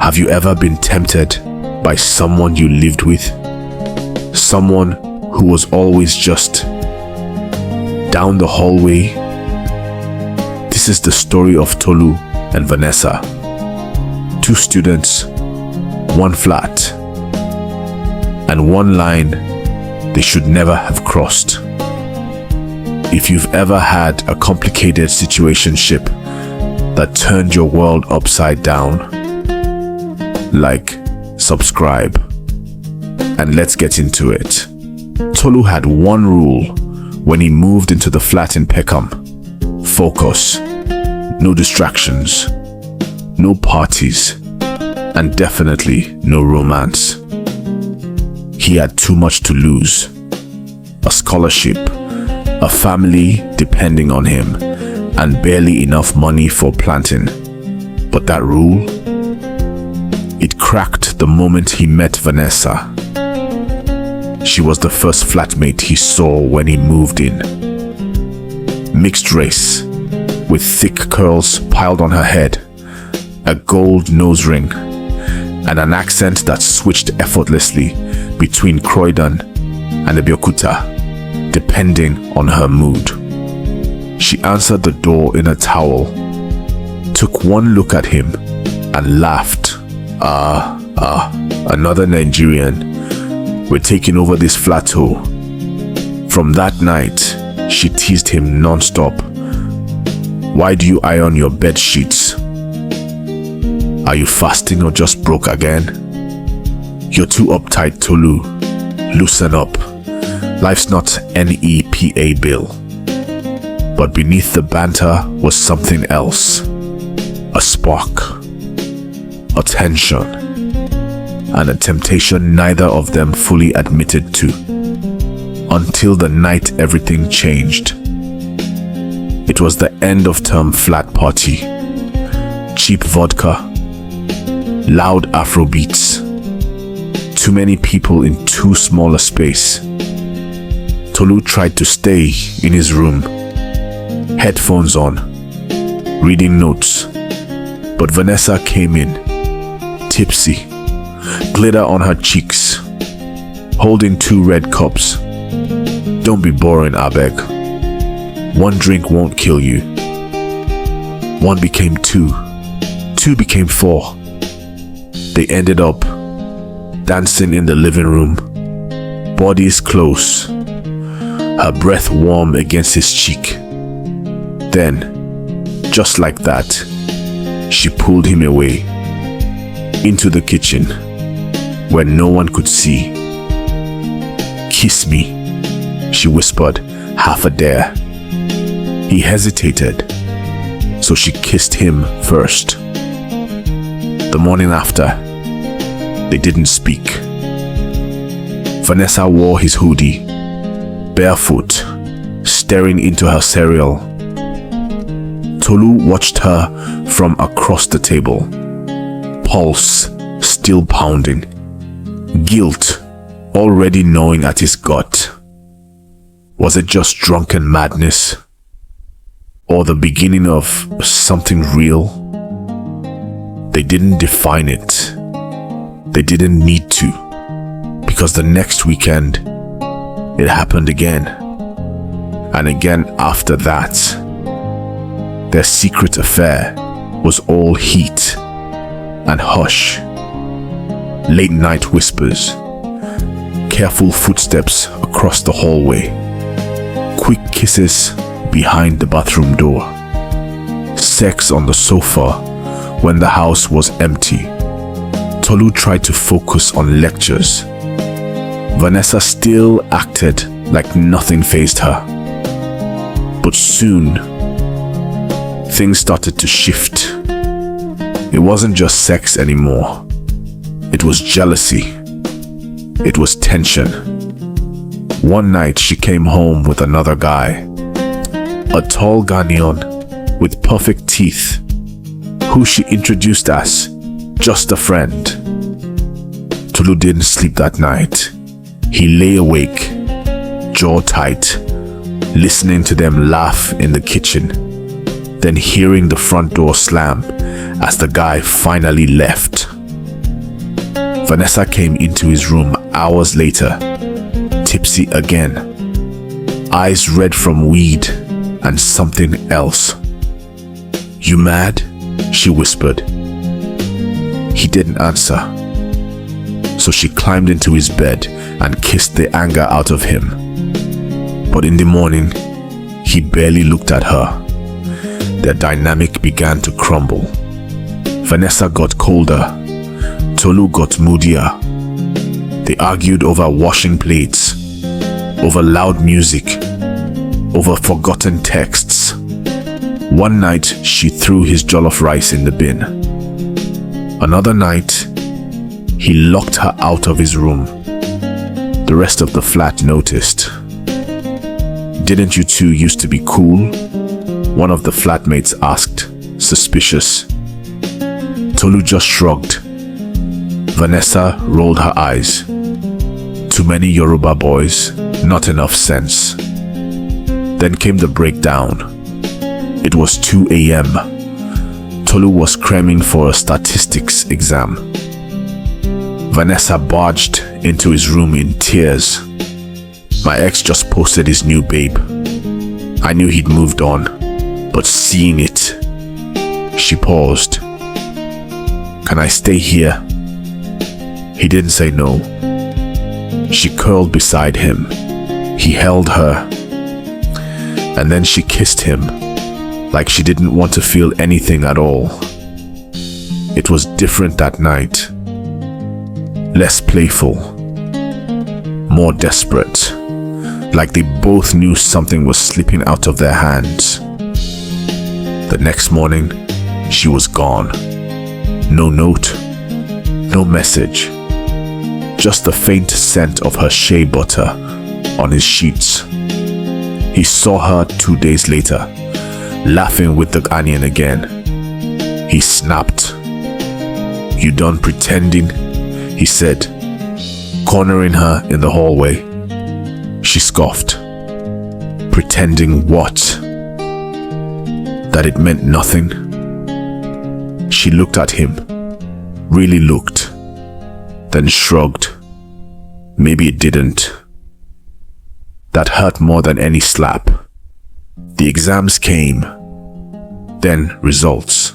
Have you ever been tempted by someone you lived with? Someone who was always just down the hallway? This is the story of Tolu and Vanessa. Two students, one flat, and one line they should never have crossed. If you've ever had a complicated situationship that turned your world upside down, like, subscribe, and let's get into it. Tolu had one rule when he moved into the flat in Peckham: focus, no distractions, no parties, and definitely no romance. He had too much to lose: a scholarship, a family depending on him, and barely enough money for planting. But that rule, it cracked the moment he met Vanessa. She was the first flatmate he saw when he moved in. Mixed race, with thick curls piled on her head, a gold nose ring, and an accent that switched effortlessly between Croydon and Abeokuta, depending on her mood. She answered the door in a towel, took one look at him, and laughed. Another Nigerian. We're taking over this plateau. From that night, she teased him non-stop. Why do you iron your bed sheets? Are you fasting or just broke again? You're too uptight, Tolu. Loosen up. Life's not NEPA bill. But beneath the banter was something else. A spark, a tension, and a temptation neither of them fully admitted to, until the night everything changed. It was the end of term flat party. Cheap vodka, loud Afro beats, too many people in too small a space. Tolu tried to stay in his room, headphones on, reading notes, but Vanessa came in, tipsy, glitter on her cheeks, holding two red cups. Don't be boring, abeg. One drink won't kill you. One became two. Two became four. They ended up dancing in the living room, bodies close, her breath warm against his cheek. Then, just like that, she pulled him away into the kitchen where no one could see. Kiss me, she whispered, half a dare. He hesitated, so she kissed him first. The morning after, they didn't speak. Vanessa wore his hoodie, barefoot, staring into her cereal. Tolu watched her from across the table, pulse still pounding, guilt already gnawing at his gut. Was it just drunken madness, or the beginning of something real? They didn't define it. They didn't need to, because the next weekend, it happened again, and again after that. Their secret affair was all heat and hush, late night whispers, careful footsteps across the hallway, quick kisses behind the bathroom door, sex on the sofa when the house was empty. Tolu tried to focus on lectures. Vanessa still acted like nothing fazed her. But soon, things started to shift. It wasn't just sex anymore. It was jealousy. It was tension. One night she came home with another guy, a tall Ghanaian with perfect teeth, who she introduced as just a friend. Tolu didn't sleep that night. He lay awake, jaw tight, listening to them laugh in the kitchen, then hearing the front door slam as the guy finally left. Vanessa came into his room hours later, tipsy again, eyes red from weed and something else. "You mad?" she whispered. He didn't answer, so she climbed into his bed and kissed the anger out of him. But in the morning, he barely looked at her. Their dynamic began to crumble. Vanessa got colder. Tolu got moodier. They argued over washing plates, over loud music, over forgotten texts. One night, she threw his jollof rice in the bin. Another night, he locked her out of his room. The rest of the flat noticed. "Didn't you two used to be cool?" one of the flatmates asked, suspicious. Tolu just shrugged. Vanessa rolled her eyes. Too many Yoruba boys, not enough sense. Then came the breakdown. It was 2 a.m. Tolu was cramming for a statistics exam. Vanessa barged into his room in tears. "My ex just posted his new babe. I knew he'd moved on, but seeing it..." She paused. "Can I stay here?" He didn't say no. She curled beside him. He held her. And then she kissed him, like she didn't want to feel anything at all. It was different that night. Less playful. More desperate. Like they both knew something was slipping out of their hands. The next morning, she was gone. No note. No message. Just the faint scent of her shea butter on his sheets. He saw her 2 days later, laughing with the onion again. He snapped. "You done pretending?" he said, cornering her in the hallway. She scoffed. "Pretending what? That it meant nothing?" She looked at him, really looked, then shrugged. Maybe it didn't. That hurt more than any slap. The exams came, then results,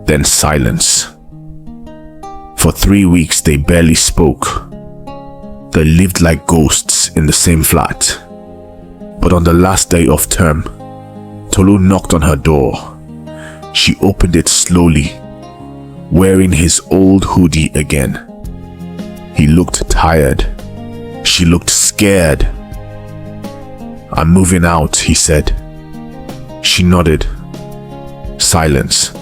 then silence. For 3 weeks they barely spoke. They lived like ghosts in the same flat. But on the last day of term, Tolu knocked on her door. She opened it slowly, wearing his old hoodie again. He looked tired. She looked scared. "I'm moving out," he said. She nodded. Silence.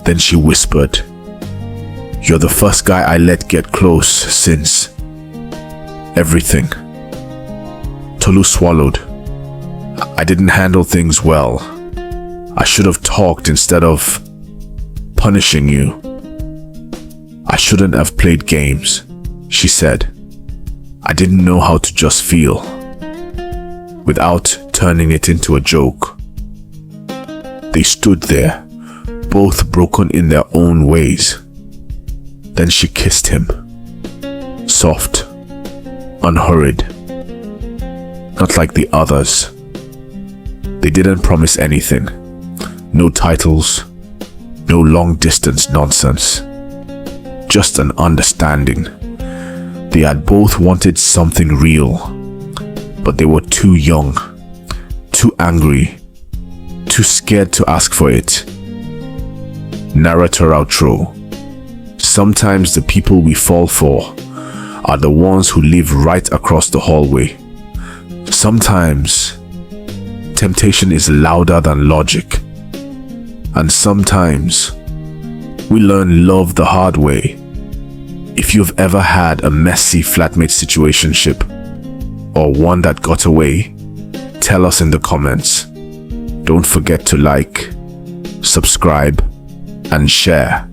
Then she whispered, "You're the first guy I let get close since everything." Tolu swallowed. "I didn't handle things well. I should have talked instead of punishing you. I shouldn't have played games," she said. "I didn't know how to just feel, without turning it into a joke." They stood there, both broken in their own ways. Then she kissed him. Soft, unhurried. Not like the others. They didn't promise anything. No titles, no long-distance nonsense. Just an understanding. They had both wanted something real, but they were too young, too angry, too scared to ask for it. Narrator outro. Sometimes the people we fall for are the ones who live right across the hallway. Sometimes temptation is louder than logic. And sometimes we learn love the hard way. If you've ever had a messy flatmate situationship, or one that got away, tell us in the comments. Don't forget to like, subscribe, and share.